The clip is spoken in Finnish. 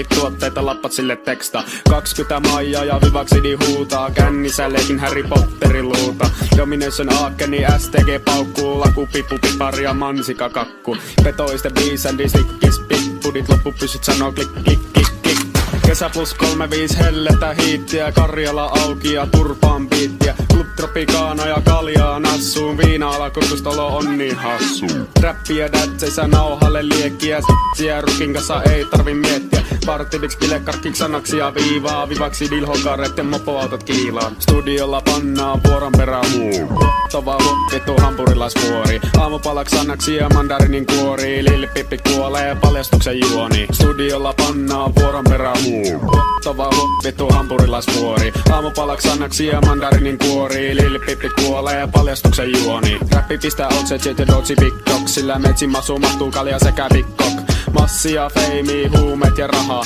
tuotteita lappat sille teksta 20 maijaa ja vivaksidi huutaa kännissä leikin Harry Potterin luuta Domination Aakeni STG paukkuu laku pipu pipari ja mansika kakku Petoiste biisändi slikkis pippudit loppupysyt sanoo klik klik klik klik Kesä plus 35 hellettä hiittiä Karjala auki ja turpaan biittiä Club Tropicana ja kaljaa nassuun Viina-ala kurkustalo on niin hassu Räppiä dätseisä nauhalle liekkiä S***siä rukin kanssa ei tarvi miettiä Partidiks bilekarkkiks sanaksia viivaa Vivaksi dilhokareitten mopoautot kiilaa Studiolla pannaan vuoron perään Tova vittu hampurilaisvuori Aamupalaks sanaksia mandarinin kuori Lillipippi kuolee paljastuksen juoni Studiolla pannaan vuoron perään Tova vittu hampurilaisvuori Aamupalaks annaksia mandarinin kuori Lillipippi kuolee paljastuksen juoni Räppi pistää okset ja dodsi pikkok Sillä metsin masu mahtuu kalja sekä pikkok Massia, feimi, huumet ja rahaa